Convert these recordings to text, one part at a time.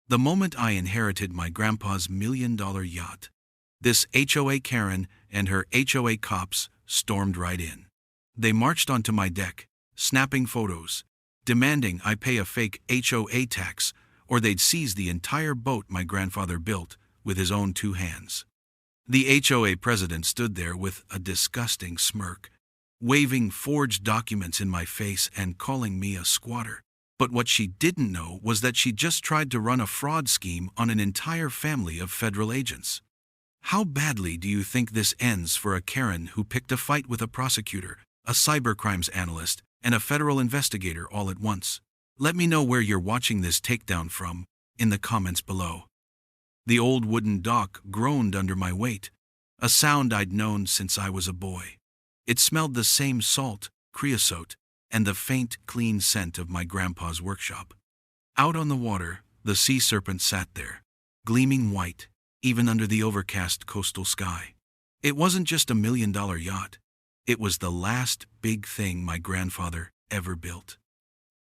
The moment I inherited my grandpa's $1 million yacht, this HOA Karen and her HOA cops stormed right in. They marched onto my deck, snapping photos, demanding I pay a fake HOA tax or they'd seize the entire boat my grandfather built with his own 2 hands. The HOA president stood there with a disgusting smirk, waving forged documents in my face and calling me a squatter. But what she didn't know was that she just tried to run a fraud scheme on an entire family of federal agents. How badly do you think this ends for a Karen who picked a fight with a prosecutor, a cybercrimes analyst, and a federal investigator all at once? Let me know where you're watching this takedown from in the comments below. The old wooden dock groaned under my weight, a sound I'd known since I was a boy. It smelled the same salt, creosote, and the faint, clean scent of my grandpa's workshop. Out on the water, the sea serpent sat there, gleaming white, even under the overcast coastal sky. It wasn't just a $1 million yacht. It was the last big thing my grandfather ever built.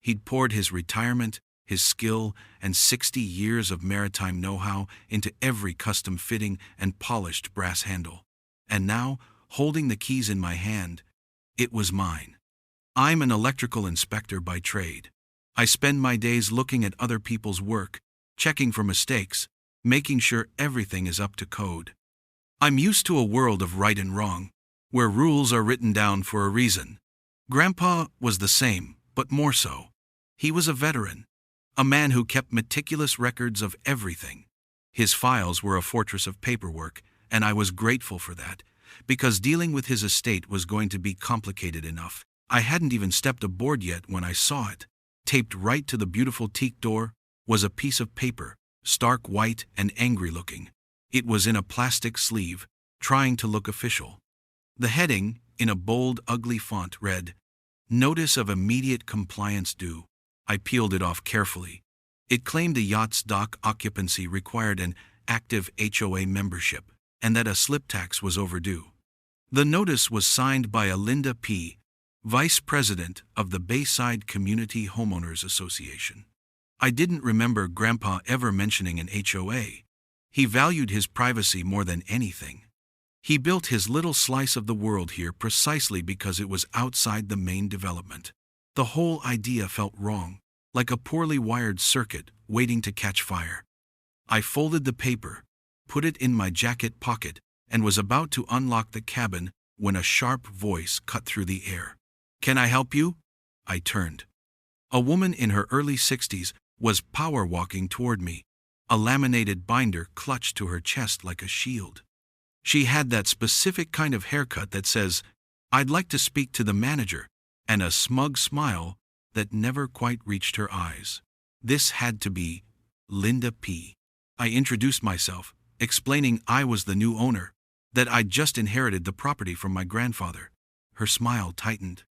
He'd poured his retirement, his skill, and 60 years of maritime know-how into every custom fitting and polished brass handle. And now, holding the keys in my hand, it was mine. I'm an electrical inspector by trade. I spend my days looking at other people's work, checking for mistakes, making sure everything is up to code. I'm used to a world of right and wrong, where rules are written down for a reason. Grandpa was the same, but more so. He was a veteran, a man who kept meticulous records of everything. His files were a fortress of paperwork, and I was grateful for that, because dealing with his estate was going to be complicated enough. I hadn't even stepped aboard yet when I saw it. Taped right to the beautiful teak door was a piece of paper, stark white and angry looking. It was in a plastic sleeve, trying to look official. The heading, in a bold, ugly font, read, "Notice of immediate compliance due." I peeled it off carefully. It claimed the yacht's dock occupancy required an active HOA membership, and that a slip tax was overdue. The notice was signed by a Linda P., Vice President of the Bayside Community Homeowners Association. I didn't remember Grandpa ever mentioning an HOA. He valued his privacy more than anything. He built his little slice of the world here precisely because it was outside the main development. The whole idea felt wrong, like a poorly wired circuit waiting to catch fire. I folded the paper, put it in my jacket pocket, and was about to unlock the cabin when a sharp voice cut through the air. "Can I help you?" I turned. A woman in her early 60s was power walking toward me, a laminated binder clutched to her chest like a shield. She had that specific kind of haircut that says, "I'd like to speak to the manager," and a smug smile that never quite reached her eyes. This had to be Linda P. I introduced myself, explaining I was the new owner, that I'd just inherited the property from my grandfather. Her smile tightened.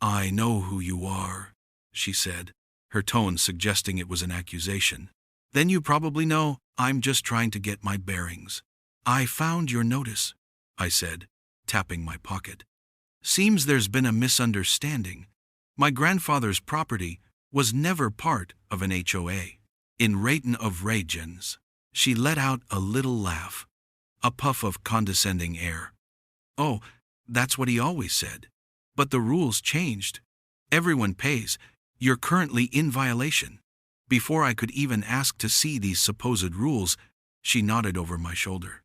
"I know who you are," she said, her tone suggesting it was an accusation. "Then you probably know I'm just trying to get my bearings." "I found your notice," I said, tapping my pocket. "Seems there's been a misunderstanding. My grandfather's property was never part of an HOA. In Rayton of Ragens." She let out a little laugh, a puff of condescending air. "Oh, that's what he always said. But the rules changed. Everyone pays. You're currently in violation." Before I could even ask to see these supposed rules, she nodded over my shoulder.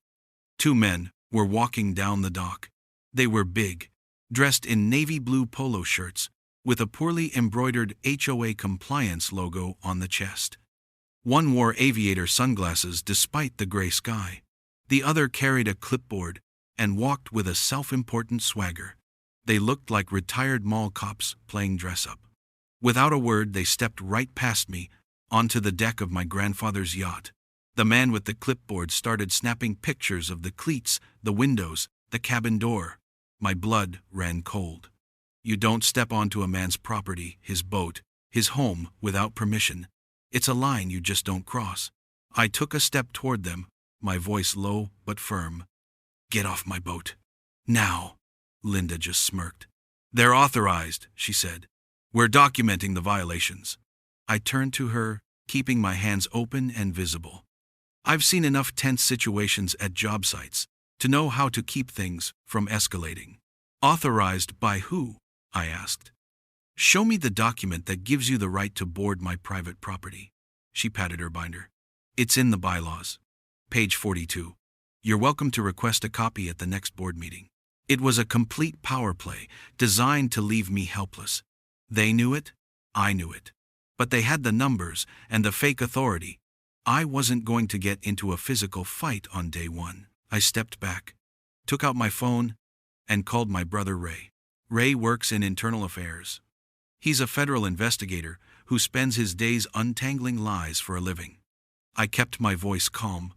2 men were walking down the dock. They were big, dressed in navy blue polo shirts, with a poorly embroidered HOA compliance logo on the chest. One wore aviator sunglasses despite the gray sky. The other carried a clipboard and walked with a self-important swagger. They looked like retired mall cops playing dress-up. Without a word, they stepped right past me, onto the deck of my grandfather's yacht. The man with the clipboard started snapping pictures of the cleats, the windows, the cabin door. My blood ran cold. You don't step onto a man's property, his boat, his home, without permission. It's a line you just don't cross. I took a step toward them, my voice low but firm. "Get off my boat. Now." Linda just smirked. "They're authorized," she said. "We're documenting the violations." I turned to her, keeping my hands open and visible. I've seen enough tense situations at job sites to know how to keep things from escalating. Authorized by who? I asked. Show me the document that gives you the right to board my private property. She patted her binder. It's in the bylaws. Page 42. You're welcome to request a copy at the next board meeting. It was a complete power play, designed to leave me helpless. They knew it, I knew it. But they had the numbers and the fake authority. I wasn't going to get into a physical fight on day one. I stepped back, took out my phone, and called my brother Ray. Ray works in internal affairs. He's a federal investigator who spends his days untangling lies for a living. I kept my voice calm,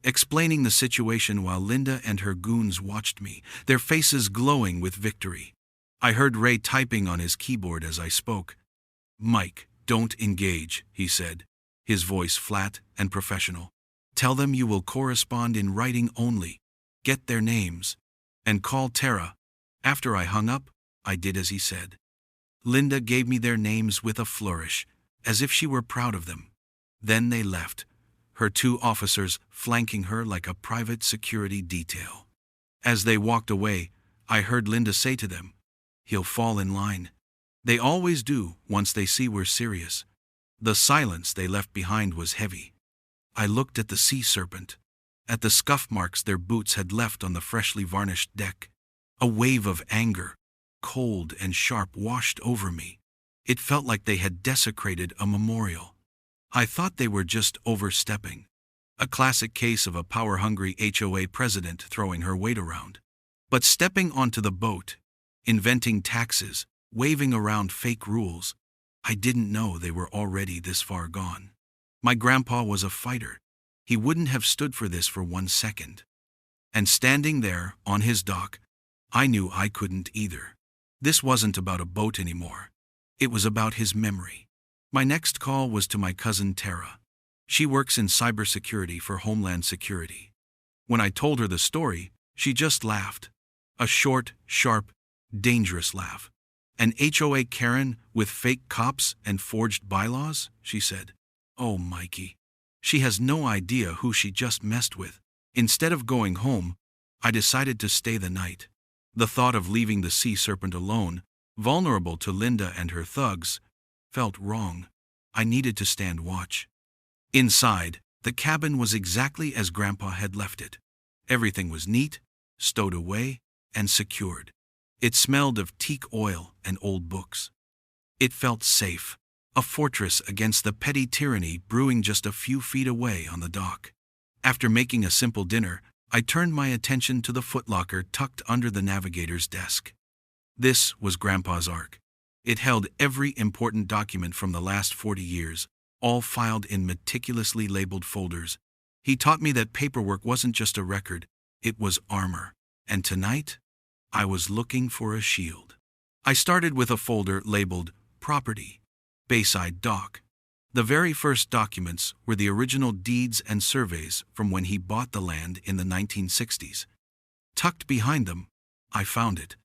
explaining the situation while Linda and her goons watched me, their faces glowing with victory. I heard Ray typing on his keyboard as I spoke. Mike, don't engage, he said, his voice flat and professional. Tell them you will correspond in writing only. Get their names. And call Tara. After I hung up, I did as he said. Linda gave me their names with a flourish, as if she were proud of them. Then they left, her 2 officers flanking her like a private security detail. As they walked away, I heard Linda say to them, "He'll fall in line." They always do once they see we're serious. The silence they left behind was heavy. I looked at the sea serpent, at the scuff marks their boots had left on the freshly varnished deck. A wave of anger, cold and sharp, washed over me. It felt like they had desecrated a memorial. I thought they were just overstepping. A classic case of a power-hungry HOA president throwing her weight around. But stepping onto the boat, inventing taxes, waving around fake rules, I didn't know they were already this far gone. My grandpa was a fighter. He wouldn't have stood for this for 1 second. And standing there, on his dock, I knew I couldn't either. This wasn't about a boat anymore. It was about his memory. My next call was to my cousin Tara. She works in cybersecurity for Homeland Security. When I told her the story, she just laughed. A short, sharp, dangerous laugh. An HOA Karen with fake cops and forged bylaws, she said. Oh, Mikey. She has no idea who she just messed with. Instead of going home, I decided to stay the night. The thought of leaving the sea serpent alone, vulnerable to Linda and her thugs, felt wrong. I needed to stand watch. Inside, the cabin was exactly as Grandpa had left it. Everything was neat, stowed away, and secured. It smelled of teak oil and old books. It felt safe, a fortress against the petty tyranny brewing just a few feet away on the dock. After making a simple dinner, I turned my attention to the footlocker tucked under the navigator's desk. This was Grandpa's ark. It held every important document from the last 40 years, all filed in meticulously labeled folders. He taught me that paperwork wasn't just a record, it was armor. And tonight, I was looking for a shield. I started with a folder labeled Property, Bayside Dock. The very first documents were the original deeds and surveys from when he bought the land in the 1960s. Tucked behind them, I found it.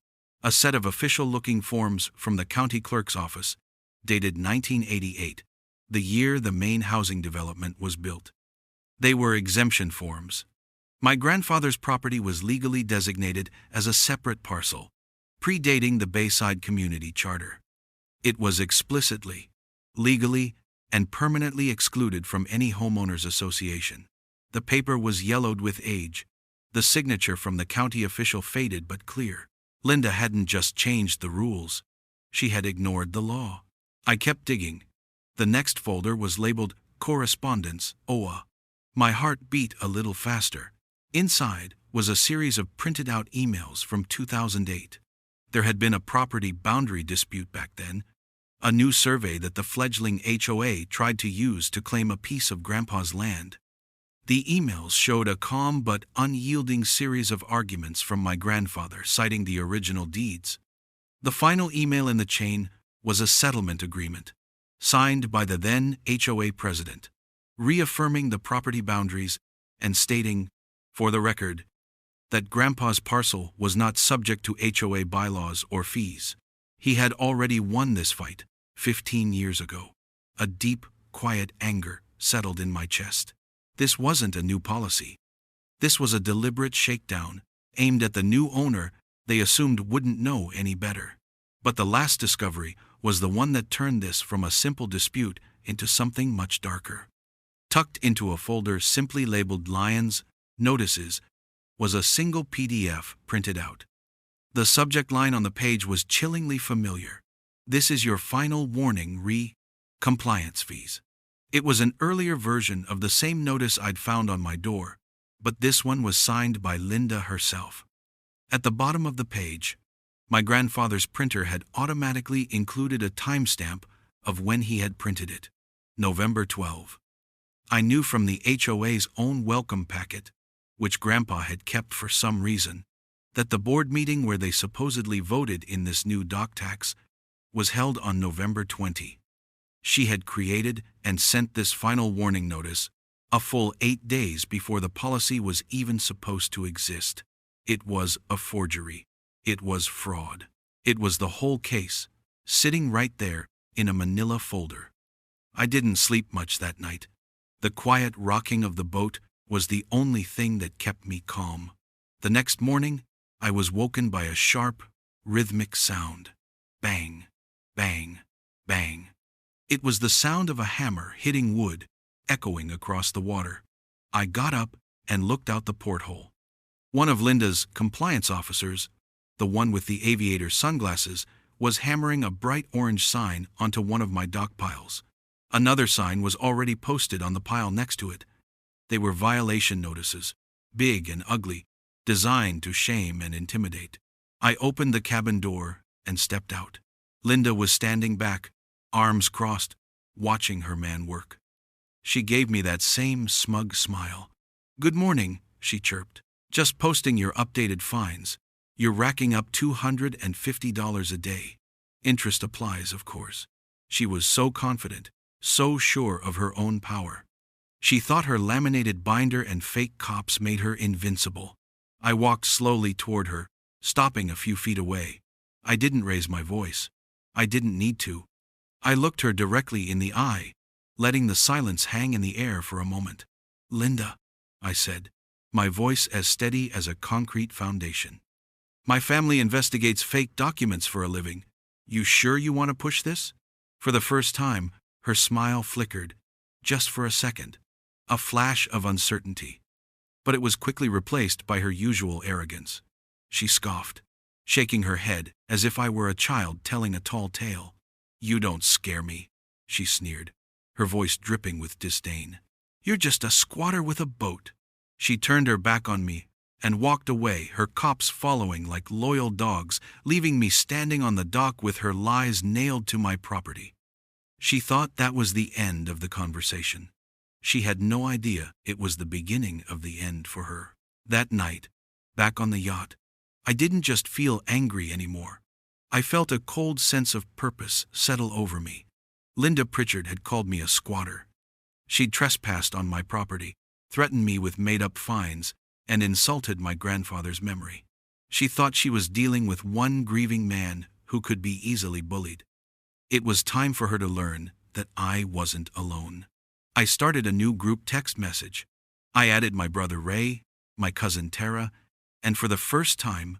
A set of official-looking forms from the county clerk's office, dated 1988, the year the main housing development was built. They were exemption forms. My grandfather's property was legally designated as a separate parcel, predating the Bayside Community Charter. It was explicitly, legally, and permanently excluded from any homeowners association. The paper was yellowed with age. The signature from the county official faded but clear. Linda hadn't just changed the rules. She had ignored the law. I kept digging. The next folder was labeled Correspondence, HOA. My heart beat a little faster. Inside was a series of printed-out emails from 2008. There had been a property boundary dispute back then, a new survey that the fledgling HOA tried to use to claim a piece of Grandpa's land. The emails showed a calm but unyielding series of arguments from my grandfather citing the original deeds. The final email in the chain was a settlement agreement, signed by the then HOA president, reaffirming the property boundaries and stating, for the record, that Grandpa's parcel was not subject to HOA bylaws or fees. He had already won this fight 15 years ago. A deep, quiet anger settled in my chest. This wasn't a new policy. This was a deliberate shakedown, aimed at the new owner they assumed wouldn't know any better. But the last discovery was the one that turned this from a simple dispute into something much darker. Tucked into a folder simply labeled Lions Notices was a single PDF printed out. The subject line on the page was chillingly familiar. "This is your final warning compliance fees." It was an earlier version of the same notice I'd found on my door, but this one was signed by Linda herself. At the bottom of the page, my grandfather's printer had automatically included a timestamp of when he had printed it. November 12. I knew from the HOA's own welcome packet, which Grandpa had kept for some reason, that the board meeting where they supposedly voted in this new dock tax was held on November 20. She had created and sent this final warning notice a full 8 days before the policy was even supposed to exist. It was a forgery. It was fraud. It was the whole case, sitting right there in a manila folder. I didn't sleep much that night. The quiet rocking of the boat was the only thing that kept me calm. The next morning, I was woken by a sharp, rhythmic sound. Bang, bang, bang. It was the sound of a hammer hitting wood, echoing across the water. I got up and looked out the porthole. One of Linda's compliance officers, the one with the aviator sunglasses, was hammering a bright orange sign onto one of my dock piles. Another sign was already posted on the pile next to it. They were violation notices, big and ugly, designed to shame and intimidate. I opened the cabin door and stepped out. Linda was standing back, arms crossed, watching her man work. She gave me that same smug smile. "Good morning," she chirped. "Just posting your updated fines. You're racking up $250 a day. Interest applies, of course." She was so confident, so sure of her own power. She thought her laminated binder and fake cops made her invincible. I walked slowly toward her, stopping a few feet away. I didn't raise my voice. I didn't need to. I looked her directly in the eye, letting the silence hang in the air for a moment. "Linda," I said, my voice as steady as a concrete foundation. "My family investigates fake documents for a living. You sure you want to push this?" For the first time, her smile flickered, just for a second, a flash of uncertainty. But it was quickly replaced by her usual arrogance. She scoffed, shaking her head as if I were a child telling a tall tale. "You don't scare me," she sneered, her voice dripping with disdain. "You're just a squatter with a boat." She turned her back on me and walked away, her cops following like loyal dogs, leaving me standing on the dock with her lies nailed to my property. She thought that was the end of the conversation. She had no idea it was the beginning of the end for her. That night, back on the yacht, I didn't just feel angry anymore. I felt a cold sense of purpose settle over me. Linda Pritchard had called me a squatter. She'd trespassed on my property, threatened me with made-up fines, and insulted my grandfather's memory. She thought she was dealing with one grieving man who could be easily bullied. It was time for her to learn that I wasn't alone. I started a new group text message. I added my brother Ray, my cousin Tara, and for the first time,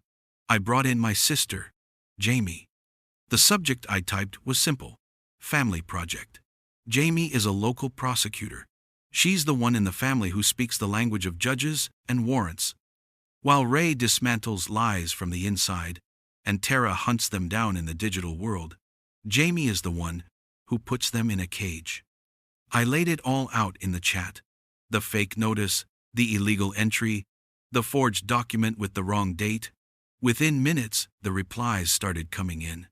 I brought in my sister, Jamie. The subject I typed was simple: family project. Jamie is a local prosecutor. She's the one in the family who speaks the language of judges and warrants. While Ray dismantles lies from the inside, and Tara hunts them down in the digital world, Jamie is the one who puts them in a cage. I laid it all out in the chat. The fake notice, the illegal entry, the forged document with the wrong date. Within minutes, the replies started coming in.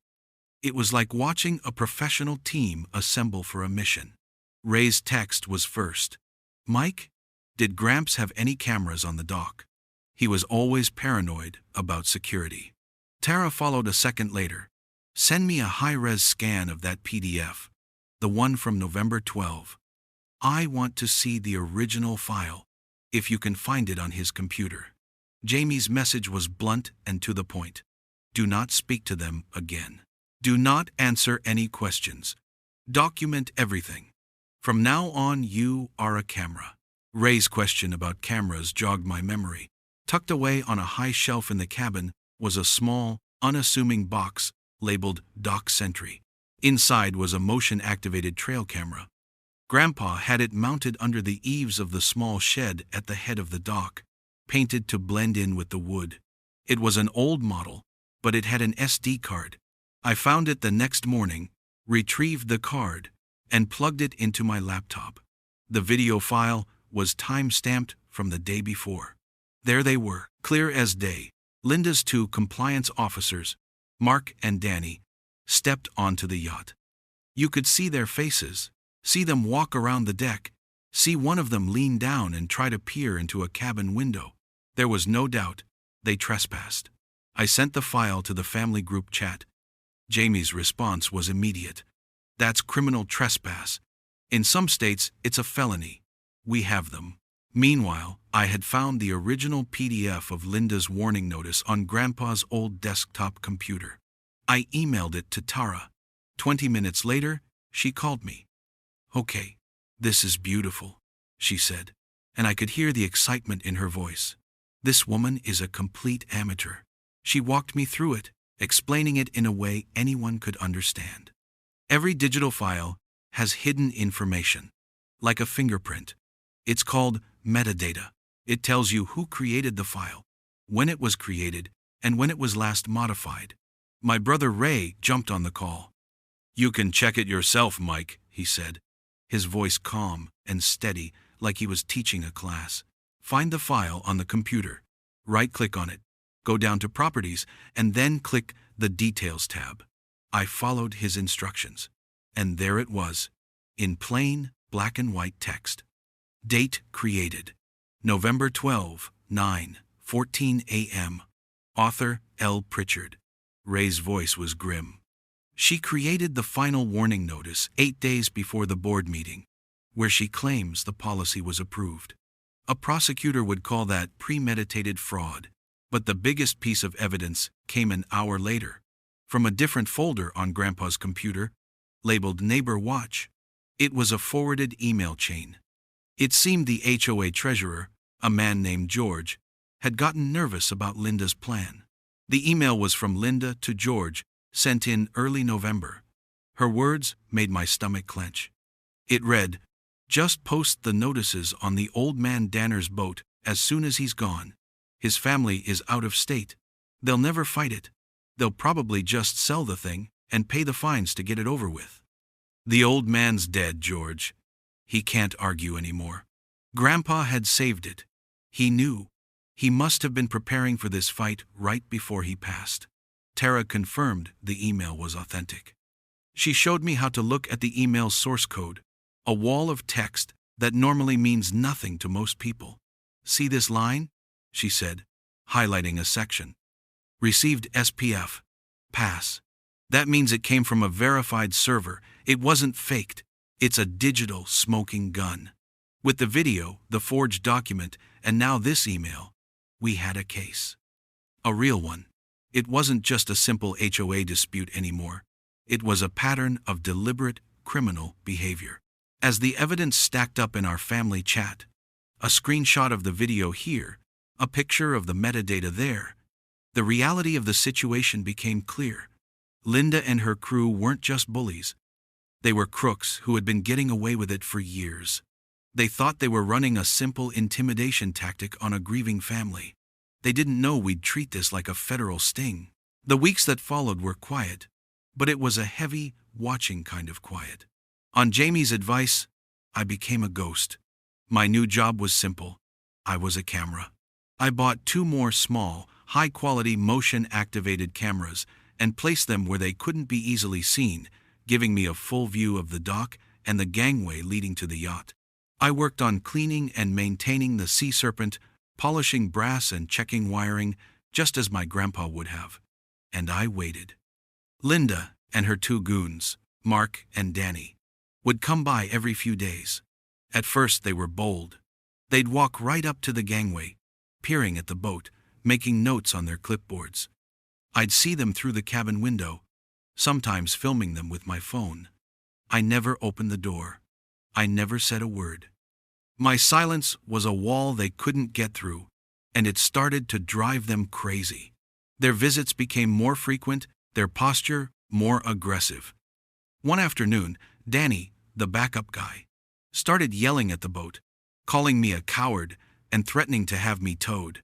It was like watching a professional team assemble for a mission. Ray's text was first. "Mike, did Gramps have any cameras on the dock? He was always paranoid about security." Tara followed a second later. "Send me a high-res scan of that PDF, the one from November 12. I want to see the original file, if you can find it on his computer." Jamie's message was blunt and to the point. "Do not speak to them again. Do not answer any questions. Document everything. From now on, you are a camera. Ray's question about cameras jogged my memory. Tucked away on a high shelf in the cabin was a small, unassuming box labeled Dock Sentry. Inside was a motion-activated trail camera. Grandpa had it mounted under the eaves of the small shed at the head of the dock, painted to blend in with the wood. It was an old model, but it had an SD card. I found it the next morning, retrieved the card, and plugged it into my laptop. The video file was time-stamped from the day before. There they were, clear as day. Linda's two compliance officers, Mark and Danny, stepped onto the yacht. You could see their faces, see them walk around the deck, see one of them lean down and try to peer into a cabin window. There was no doubt they trespassed. I sent the file to the family group chat. Jamie's response was immediate. That's criminal trespass. In some states, it's a felony. We have them. Meanwhile, I had found the original PDF of Linda's warning notice on Grandpa's old desktop computer. I emailed it to Tara. 20 minutes later, she called me. "Okay, this is beautiful," she said, and I could hear the excitement in her voice. "This woman is a complete amateur." She walked me through it, explaining it in a way anyone could understand. Every digital file has hidden information, like a fingerprint. It's called metadata. It tells you who created the file, when it was created, and when it was last modified. My brother Ray jumped on the call. "You can check it yourself, Mike," he said, his voice calm and steady like he was teaching a class. "Find the file on the computer, right-click on it, go down to Properties, and then click the Details tab." I followed his instructions, and there it was, in plain black and white text. Date created: November 12, 9:14 a.m. Author L. Pritchard. Ray's voice was grim. She created the final warning notice 8 days before the board meeting, where she claims the policy was approved. A prosecutor would call that premeditated fraud, but the biggest piece of evidence came an hour later, from a different folder on Grandpa's computer, labeled Neighbor Watch. It was a forwarded email chain. It seemed the HOA treasurer, a man named George, had gotten nervous about Linda's plan. The email was from Linda to George, sent in early November. Her words made my stomach clench. It read, "Just post the notices on the old man Danner's boat as soon as he's gone. His family is out of state. They'll never fight it. They'll probably just sell the thing and pay the fines to get it over with. The old man's dead, George. He can't argue anymore. Grandpa had saved it. He knew. He must have been preparing for this fight right before he passed." Tara confirmed the email was authentic. She showed me how to look at the email's source code, a wall of text that normally means nothing to most people. "See this line?" she said, highlighting a section. "Received SPF. Pass. That means it came from a verified server. It wasn't faked. It's a digital smoking gun." With the video, the forged document, and now this email, we had a case. A real one. It wasn't just a simple HOA dispute anymore. It was a pattern of deliberate criminal behavior. As the evidence stacked up in our family chat, a screenshot of the video here, a picture of the metadata there, the reality of the situation became clear. Linda and her crew weren't just bullies. They were crooks who had been getting away with it for years. They thought they were running a simple intimidation tactic on a grieving family. They didn't know we'd treat this like a federal sting. The weeks that followed were quiet, but it was a heavy, watching kind of quiet. On Jamie's advice, I became a ghost. My new job was simple. I was a camera. I bought 2 more small, high-quality motion-activated cameras and placed them where they couldn't be easily seen, giving me a full view of the dock and the gangway leading to the yacht. I worked on cleaning and maintaining the Sea Serpent, polishing brass and checking wiring, just as my grandpa would have. And I waited. Linda and her 2 goons, Mark and Danny, would come by every few days. At first they were bold. They'd walk right up to the gangway, peering at the boat, making notes on their clipboards. I'd see them through the cabin window, sometimes filming them with my phone. I never opened the door. I never said a word. My silence was a wall they couldn't get through, and it started to drive them crazy. Their visits became more frequent, their posture more aggressive. One afternoon, Danny, the backup guy, started yelling at the boat, calling me a coward and threatening to have me towed.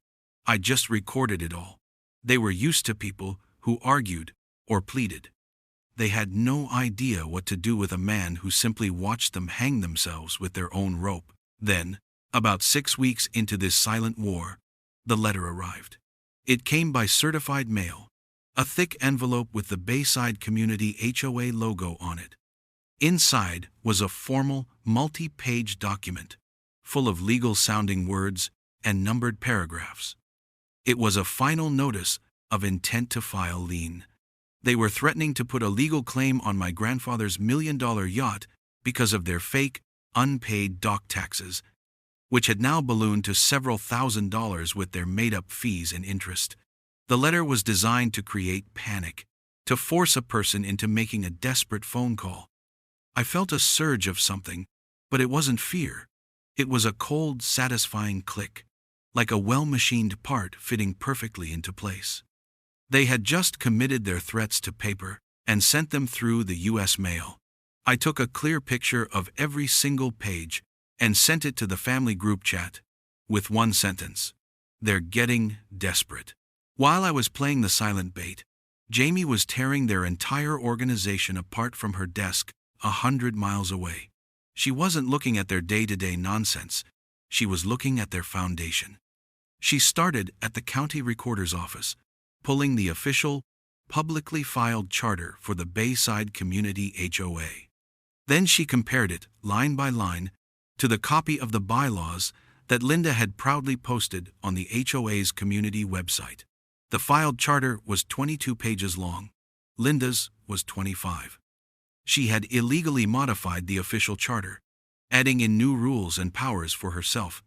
I just recorded it all. They were used to people who argued or pleaded. They had no idea what to do with a man who simply watched them hang themselves with their own rope. Then, about 6 weeks into this silent war, the letter arrived. It came by certified mail, a thick envelope with the Bayside Community HOA logo on it. Inside was a formal, multi-page document, full of legal-sounding words and numbered paragraphs. It was a final notice of intent to file lien. They were threatening to put a legal claim on my grandfather's million-dollar yacht because of their fake, unpaid dock taxes, which had now ballooned to several $1,000s with their made-up fees and interest. The letter was designed to create panic, to force a person into making a desperate phone call. I felt a surge of something, but it wasn't fear. It was a cold, satisfying click, like a well-machined part fitting perfectly into place. They had just committed their threats to paper and sent them through the U.S. mail. I took a clear picture of every single page and sent it to the family group chat, with one sentence: "They're getting desperate." While I was playing the silent bait, Jamie was tearing their entire organization apart from her desk 100 miles away. She wasn't looking at their day-to-day nonsense. She was looking at their foundation. She started at the county recorder's office, pulling the official, publicly filed charter for the Bayside Community HOA. Then she compared it, line by line, to the copy of the bylaws that Linda had proudly posted on the HOA's community website. The filed charter was 22 pages long. Linda's was 25. She had illegally modified the official charter, adding in new rules and powers for herself,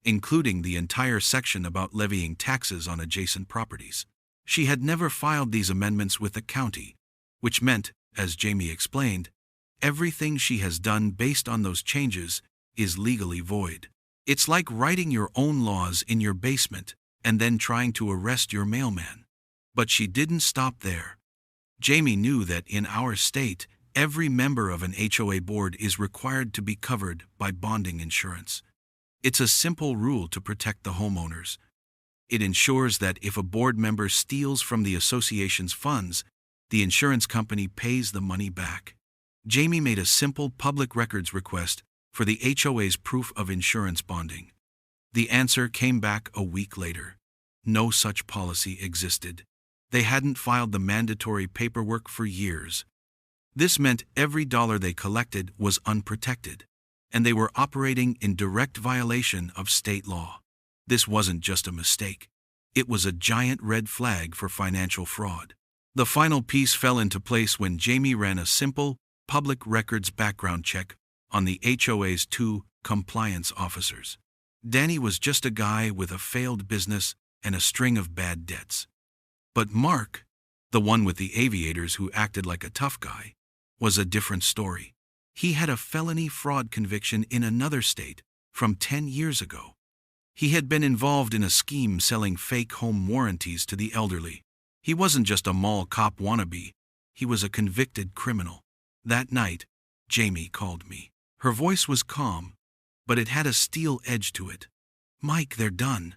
including the entire section about levying taxes on adjacent properties. She had never filed these amendments with the county, which meant, as Jamie explained, everything she has done based on those changes is legally void. It's like writing your own laws in your basement and then trying to arrest your mailman. But she didn't stop there. Jamie knew that in our state, every member of an HOA board is required to be covered by bonding insurance. It's a simple rule to protect the homeowners. It ensures that if a board member steals from the association's funds, the insurance company pays the money back. Jamie made a simple public records request for the HOA's proof of insurance bonding. The answer came back a week later. No such policy existed. They hadn't filed the mandatory paperwork for years. This meant every dollar they collected was unprotected, and they were operating in direct violation of state law. This wasn't just a mistake. It was a giant red flag for financial fraud. The final piece fell into place when Jamie ran a simple, public records background check on the HOA's 2 compliance officers. Danny was just a guy with a failed business and a string of bad debts. But Mark, the one with the aviators who acted like a tough guy, was a different story. He had a felony fraud conviction in another state from 10 years ago. He had been involved in a scheme selling fake home warranties to the elderly. He wasn't just a mall cop wannabe, he was a convicted criminal. That night, Jamie called me. Her voice was calm, but it had a steel edge to it. "Mike, they're done,"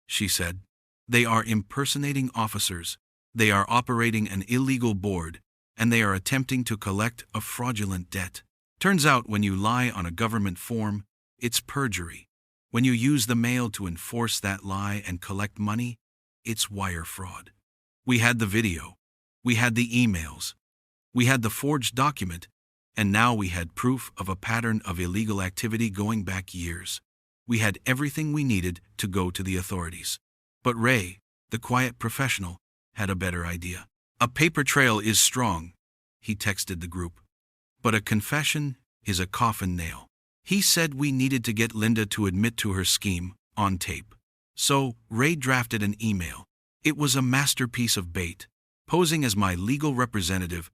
she said. "They are impersonating officers, they are operating an illegal board, and they are attempting to collect a fraudulent debt. Turns out when you lie on a government form, it's perjury. When you use the mail to enforce that lie and collect money, it's wire fraud." We had the video. We had the emails. We had the forged document, and now we had proof of a pattern of illegal activity going back years. We had everything we needed to go to the authorities. But Ray, the quiet professional, had a better idea. "A paper trail is strong," he texted the group. "But a confession is a coffin nail." He said we needed to get Linda to admit to her scheme, on tape. So, Ray drafted an email. It was a masterpiece of bait. Posing as my legal representative,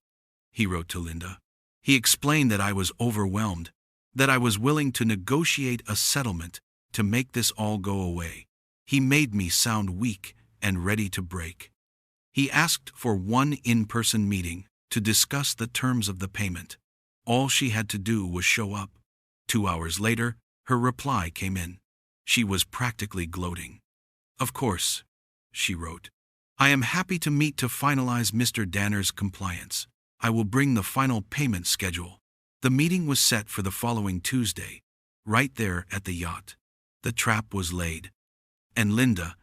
he wrote to Linda. He explained that I was overwhelmed, that I was willing to negotiate a settlement to make this all go away. He made me sound weak and ready to break. He asked for one in-person meeting to discuss the terms of the payment. All she had to do was show up. 2 hours later, her reply came in. She was practically gloating. "Of course," she wrote. "I am happy to meet to finalize Mr. Danner's compliance. I will bring the final payment schedule." The meeting was set for the following Tuesday, right there at the yacht. The trap was laid. And Linda,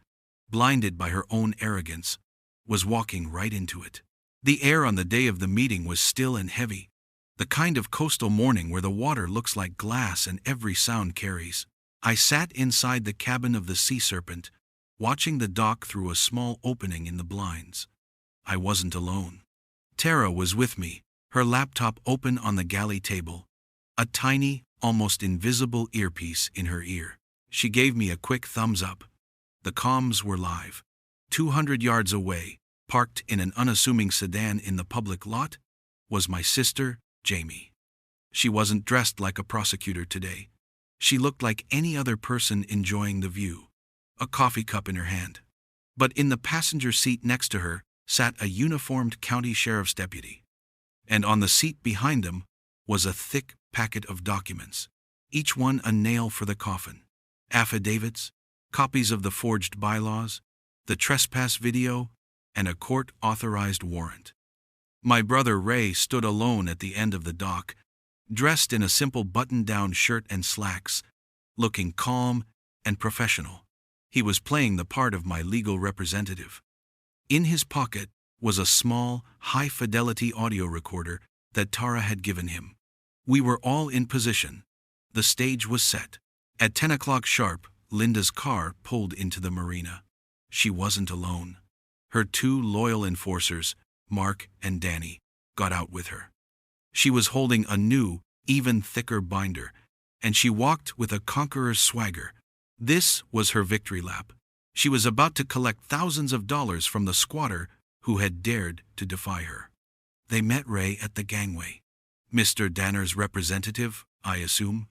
blinded by her own arrogance, was walking right into it. The air on the day of the meeting was still and heavy, the kind of coastal morning where the water looks like glass and every sound carries. I sat inside the cabin of the Sea Serpent, watching the dock through a small opening in the blinds. I wasn't alone. Tara was with me, her laptop open on the galley table, a tiny, almost invisible earpiece in her ear. She gave me a quick thumbs up. The comms were live. 200 yards away, parked in an unassuming sedan in the public lot, was my sister, Jamie. She wasn't dressed like a prosecutor today. She looked like any other person enjoying the view, a coffee cup in her hand. But in the passenger seat next to her sat a uniformed county sheriff's deputy. And on the seat behind them was a thick packet of documents, each one a nail for the coffin. Affidavits, copies of the forged bylaws, the trespass video, and a court-authorized warrant. My brother Ray stood alone at the end of the dock, dressed in a simple button-down shirt and slacks, looking calm and professional. He was playing the part of my legal representative. In his pocket was a small, high-fidelity audio recorder that Tara had given him. We were all in position. The stage was set. At 10 o'clock sharp, Linda's car pulled into the marina. She wasn't alone. Her 2 loyal enforcers, Mark and Danny, got out with her. She was holding a new, even thicker binder, and she walked with a conqueror's swagger. This was her victory lap. She was about to collect thousands of dollars from the squatter who had dared to defy her. They met Ray at the gangway. "Mr. Danner's representative, I assume?"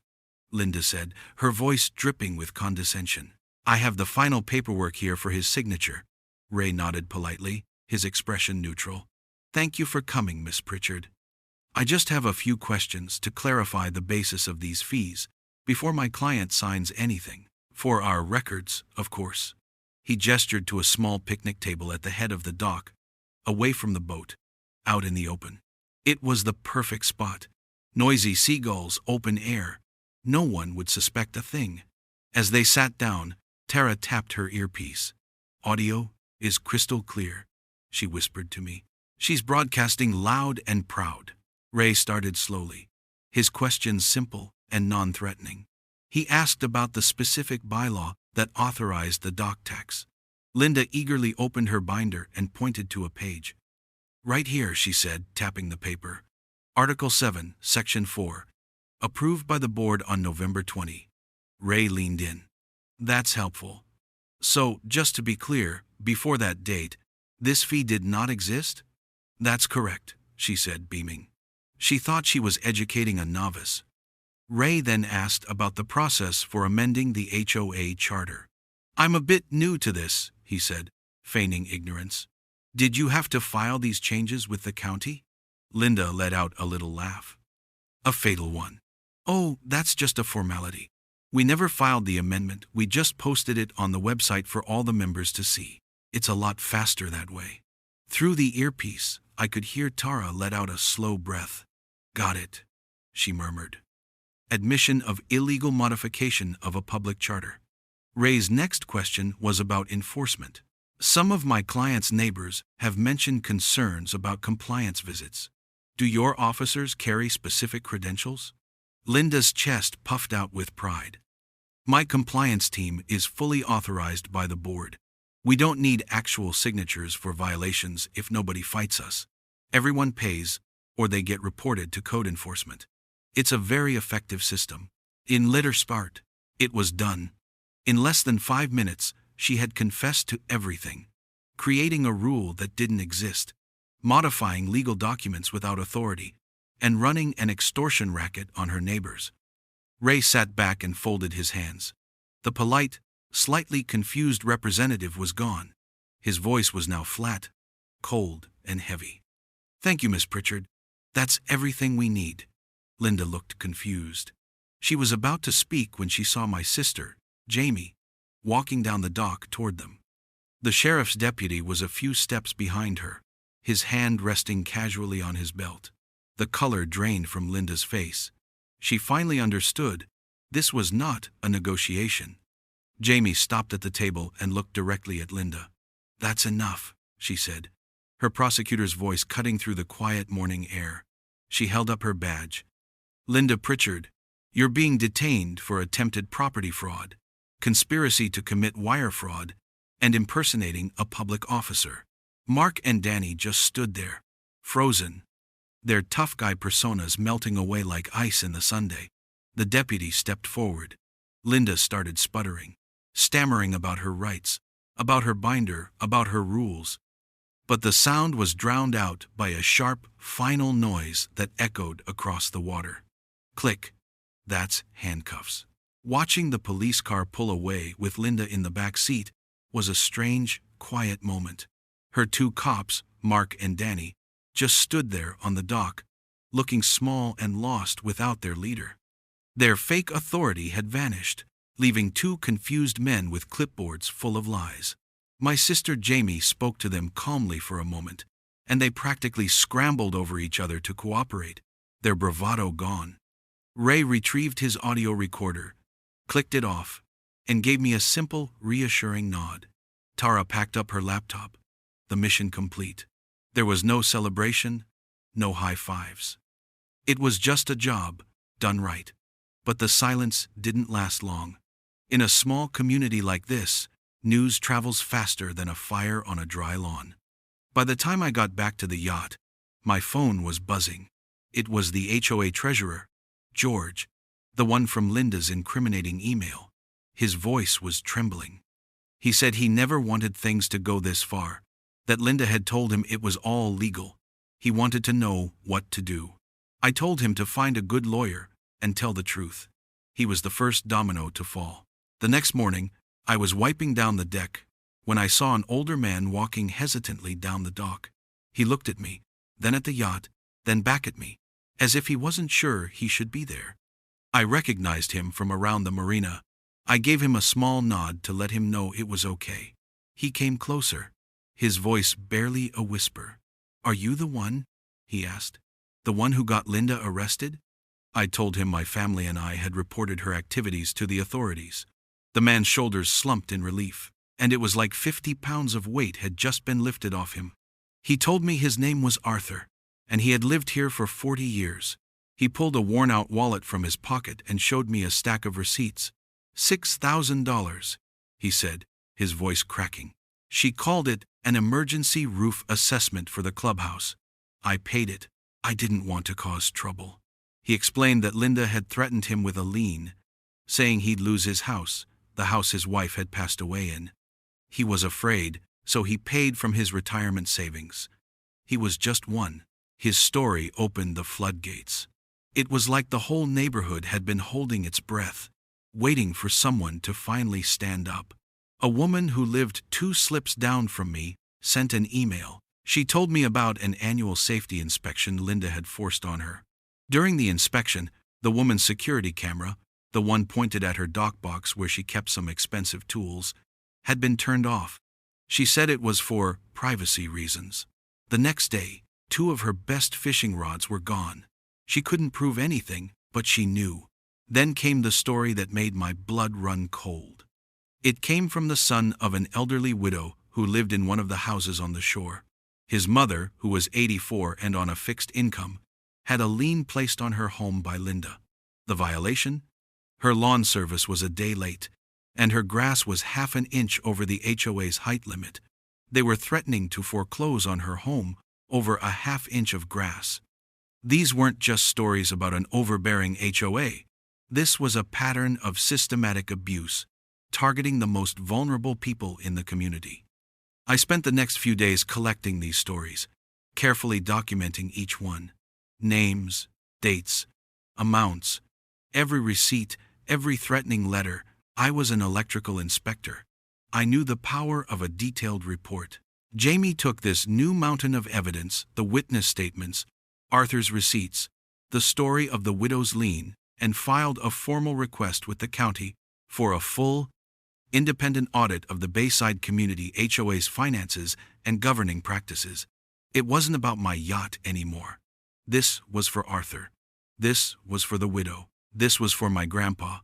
Linda said, her voice dripping with condescension. "I have the final paperwork here for his signature." Ray nodded politely, his expression neutral. "Thank you for coming, Miss Pritchard. I just have a few questions to clarify the basis of these fees before my client signs anything. For our records, of course." He gestured to a small picnic table at the head of the dock, away from the boat, out in the open. It was the perfect spot. Noisy seagulls, open air. No one would suspect a thing. As they sat down, Tara tapped her earpiece. "Audio is crystal clear," she whispered to me. "She's broadcasting loud and proud." Ray started slowly, his questions simple and non-threatening. He asked about the specific bylaw that authorized the dock tax. Linda eagerly opened her binder and pointed to a page. "Right here," she said, tapping the paper. "Article 7, Section 4. Approved by the board on November 20. Ray leaned in. "That's helpful. So, just to be clear, before that date, this fee did not exist?" "That's correct," she said, beaming. She thought she was educating a novice. Ray then asked about the process for amending the HOA charter. "I'm a bit new to this," he said, feigning ignorance. "Did you have to file these changes with the county?" Linda let out a little laugh. "A fatal one. Oh, that's just a formality. We never filed the amendment, we just posted it on the website for all the members to see. It's a lot faster that way." Through the earpiece, I could hear Tara let out a slow breath. "Got it," she murmured. Admission of illegal modification of a public charter. Ray's next question was about enforcement. "Some of my clients' neighbors have mentioned concerns about compliance visits. Do your officers carry specific credentials?" Linda's chest puffed out with pride. "My compliance team is fully authorized by the board. We don't need actual signatures for violations if nobody fights us. Everyone pays, or they get reported to code enforcement. It's a very effective system." In little spart, it was done. In less than 5 minutes, she had confessed to everything. Creating a rule that didn't exist, modifying legal documents without authority, and running an extortion racket on her neighbors. Ray sat back and folded his hands. The polite, slightly confused representative was gone. His voice was now flat, cold, and heavy. "Thank you, Miss Pritchard. That's everything we need." Linda looked confused. She was about to speak when she saw my sister, Jamie, walking down the dock toward them. The sheriff's deputy was a few steps behind her, his hand resting casually on his belt. The color drained from Linda's face. She finally understood. This was not a negotiation. Jamie stopped at the table and looked directly at Linda. "That's enough," she said, her prosecutor's voice cutting through the quiet morning air. She held up her badge. "Linda Pritchard, you're being detained for attempted property fraud, conspiracy to commit wire fraud, and impersonating a public officer." Mark and Danny just stood there, frozen, their tough guy personas melting away like ice in the sundae. The deputy stepped forward. Linda started sputtering, stammering about her rights, about her binder, about her rules. But the sound was drowned out by a sharp, final noise that echoed across the water. Click. That's handcuffs. Watching the police car pull away with Linda in the back seat was a strange, quiet moment. Her two cops, Mark and Danny, just stood there on the dock, looking small and lost without their leader. Their fake authority had vanished, leaving two confused men with clipboards full of lies. My sister Jamie spoke to them calmly for a moment, and they practically scrambled over each other to cooperate, their bravado gone. Ray retrieved his audio recorder, clicked it off, and gave me a simple, reassuring nod. Tara packed up her laptop. The mission complete. There was no celebration, no high fives. It was just a job, done right. But the silence didn't last long. In a small community like this, news travels faster than a fire on a dry lawn. By the time I got back to the yacht, my phone was buzzing. It was the HOA treasurer, George, the one from Linda's incriminating email. His voice was trembling. He said he never wanted things to go this far, that Linda had told him it was all legal. He wanted to know what to do. I told him to find a good lawyer and tell the truth. He was the first domino to fall. The next morning, I was wiping down the deck when I saw an older man walking hesitantly down the dock. He looked at me, then at the yacht, then back at me, as if he wasn't sure he should be there. I recognized him from around the marina. I gave him a small nod to let him know it was okay. He came closer, his voice barely a whisper. "Are you the one?" he asked. "The one who got Linda arrested?" I told him my family and I had reported her activities to the authorities. The man's shoulders slumped in relief, and it was like 50 pounds of weight had just been lifted off him. He told me his name was Arthur, and he had lived here for 40 years. He pulled a worn-out wallet from his pocket and showed me a stack of receipts. $6,000, he said, his voice cracking. She called it an emergency roof assessment for the clubhouse. I paid it. I didn't want to cause trouble. He explained that Linda had threatened him with a lien, saying he'd lose his house, the house his wife had passed away in. He was afraid, so he paid from his retirement savings. He was just one. His story opened the floodgates. It was like the whole neighborhood had been holding its breath, waiting for someone to finally stand up. A woman who lived 2 slips down from me sent an email. She told me about an annual safety inspection Linda had forced on her. During the inspection, the woman's security camera, the one pointed at her dock box where she kept some expensive tools, had been turned off. She said it was for privacy reasons. The next day, 2 of her best fishing rods were gone. She couldn't prove anything, but she knew. Then came the story that made my blood run cold. It came from the son of an elderly widow who lived in one of the houses on the shore. His mother, who was 84 and on a fixed income, had a lien placed on her home by Linda. The violation? Her lawn service was a day late, and her grass was half an inch over the HOA's height limit. They were threatening to foreclose on her home over a half-inch of grass. These weren't just stories about an overbearing HOA. This was a pattern of systematic abuse, targeting the most vulnerable people in the community. I spent the next few days collecting these stories, carefully documenting each one. Names, dates, amounts, Every receipt, every threatening letter. I was an electrical inspector. I knew the power of a detailed report. Jamie took this new mountain of evidence, the witness statements, Arthur's receipts, the story of the widow's lien, and filed a formal request with the county for a full, independent audit of the Bayside Community HOA's finances and governing practices. It wasn't about my yacht anymore. This was for Arthur. This was for the widow. This was for my grandpa,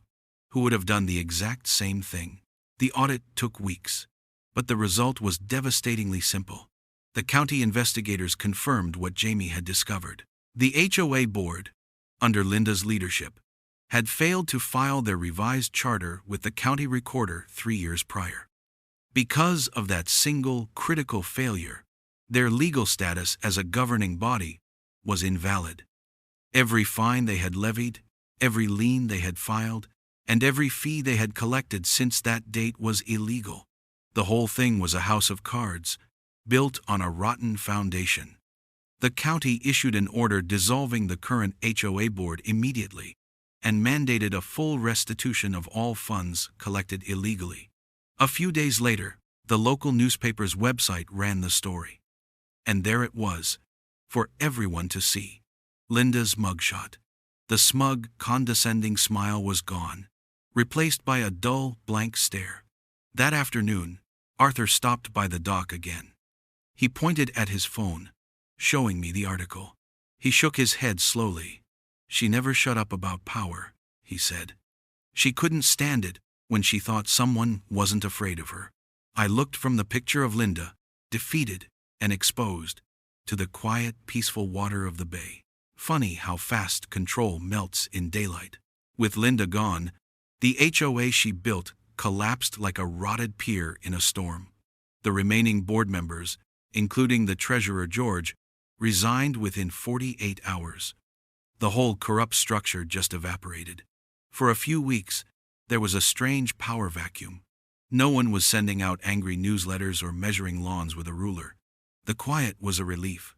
who would have done the exact same thing. The audit took weeks, but the result was devastatingly simple. The county investigators confirmed what Jamie had discovered. The HOA board, under Linda's leadership, had failed to file their revised charter with the county recorder 3 years prior. Because of that single critical failure, their legal status as a governing body was invalid. Every fine they had levied, every lien they had filed, and every fee they had collected since that date was illegal. The whole thing was a house of cards, built on a rotten foundation. The county issued an order dissolving the current HOA board immediately, and mandated a full restitution of all funds collected illegally. A few days later, the local newspaper's website ran the story. And there it was, for everyone to see. Linda's mugshot. The smug, condescending smile was gone, replaced by a dull, blank stare. That afternoon, Arthur stopped by the dock again. He pointed at his phone, showing me the article. He shook his head slowly. She never shut up about power, he said. She couldn't stand it when she thought someone wasn't afraid of her. I looked from the picture of Linda, defeated and exposed, to the quiet, peaceful water of the bay. Funny how fast control melts in daylight. With Linda gone, the HOA she built collapsed like a rotted pier in a storm. The remaining board members, including the treasurer George, resigned within 48 hours. The whole corrupt structure just evaporated. For a few weeks, there was a strange power vacuum. No one was sending out angry newsletters or measuring lawns with a ruler. The quiet was a relief.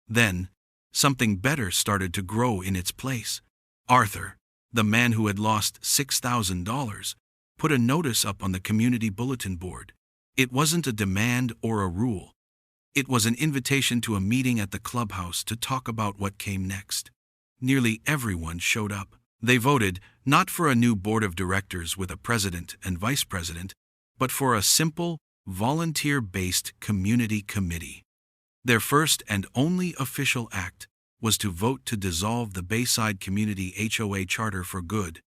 Then, something better started to grow in its place. Arthur, the man who had lost $6,000, put a notice up on the community bulletin board. It wasn't a demand or a rule. It was an invitation to a meeting at the clubhouse to talk about what came next. Nearly everyone showed up. They voted not for a new board of directors with a president and vice president, but for a simple, volunteer-based community committee. Their first and only official act was to vote to dissolve the Bayside Community HOA charter for good.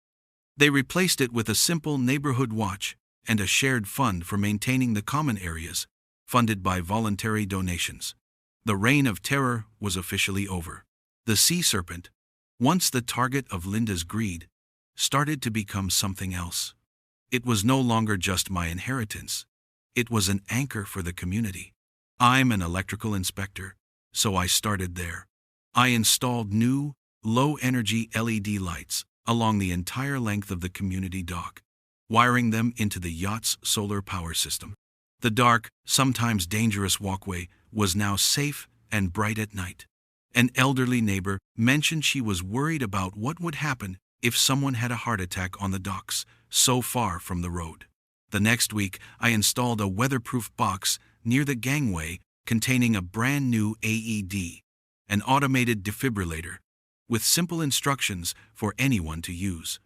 They replaced it with a simple neighborhood watch and a shared fund for maintaining the common areas, funded by voluntary donations. The reign of terror was officially over. The sea serpent, once the target of Linda's greed, started to become something else. It was no longer just my inheritance. It was an anchor for the community. I'm an electrical inspector, so I started there. I installed new, low-energy LED lights along the entire length of the community dock, wiring them into the yacht's solar power system. The dark, sometimes dangerous walkway was now safe and bright at night. An elderly neighbor mentioned she was worried about what would happen if someone had a heart attack on the docks, so far from the road. The next week, I installed a weatherproof box near the gangway containing a brand new AED, an automated defibrillator, with simple instructions for anyone to use.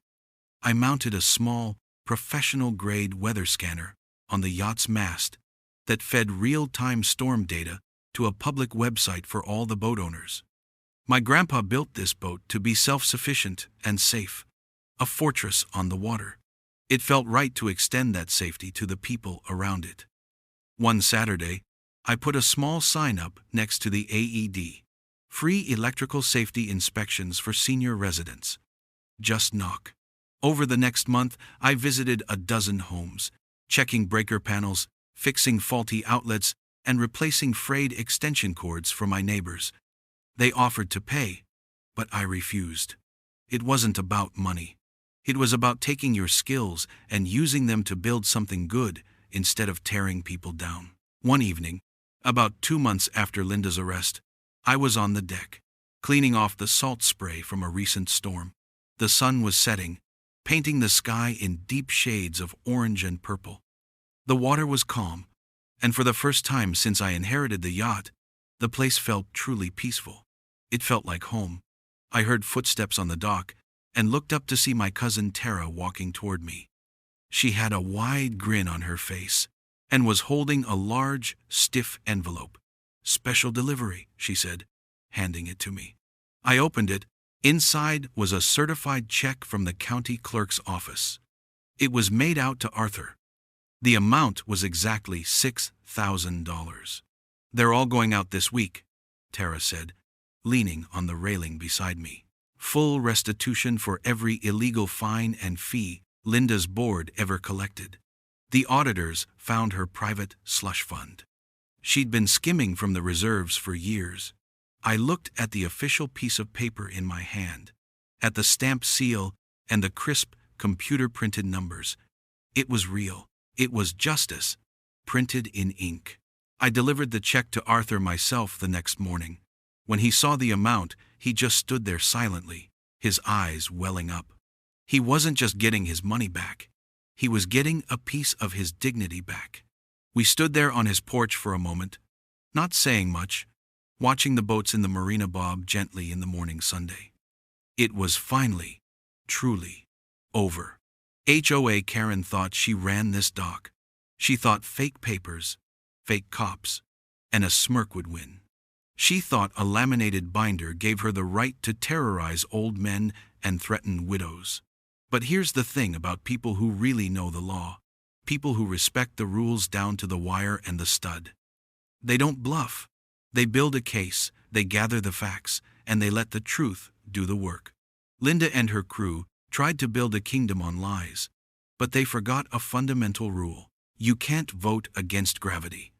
I mounted a small, professional-grade weather scanner on the yacht's mast that fed real-time storm data to a public website for all the boat owners. My grandpa built this boat to be self-sufficient and safe, a fortress on the water. It felt right to extend that safety to the people around it. One Saturday, I put a small sign up next to the AED. Free electrical safety inspections for senior residents. Just knock. Over the next month, I visited a dozen homes, checking breaker panels, fixing faulty outlets, and replacing frayed extension cords for my neighbors. They offered to pay, but I refused. It wasn't about money. It was about taking your skills and using them to build something good instead of tearing people down. One evening, about 2 months after Linda's arrest, I was on the deck, cleaning off the salt spray from a recent storm. The sun was setting, painting the sky in deep shades of orange and purple. The water was calm, and for the first time since I inherited the yacht, the place felt truly peaceful. It felt like home. I heard footsteps on the dock and looked up to see my cousin Tara walking toward me. She had a wide grin on her face and was holding a large, stiff envelope. "Special delivery," she said, handing it to me. I opened it. Inside was a certified check from the county clerk's office. It was made out to Arthur. The amount was exactly $6,000. "They're all going out this week," Tara said, leaning on the railing beside me. "Full restitution for every illegal fine and fee Linda's board ever collected. The auditors found her private slush fund. She'd been skimming from the reserves for years." I looked at the official piece of paper in my hand, at the stamped seal and the crisp, computer-printed numbers. It was real. It was justice, printed in ink. I delivered the check to Arthur myself the next morning. When he saw the amount, he just stood there silently, his eyes welling up. He wasn't just getting his money back. He was getting a piece of his dignity back. We stood there on his porch for a moment, not saying much, watching the boats in the marina bob gently in the morning Sunday. It was finally, truly, over. HOA Karen thought she ran this dock. She thought fake papers, fake cops, and a smirk would win. She thought a laminated binder gave her the right to terrorize old men and threaten widows. But here's the thing about people who really know the law. People who respect the rules down to the wire and the stud. They don't bluff. They build a case, they gather the facts, and they let the truth do the work. Linda and her crew tried to build a kingdom on lies, but they forgot a fundamental rule. You can't vote against gravity.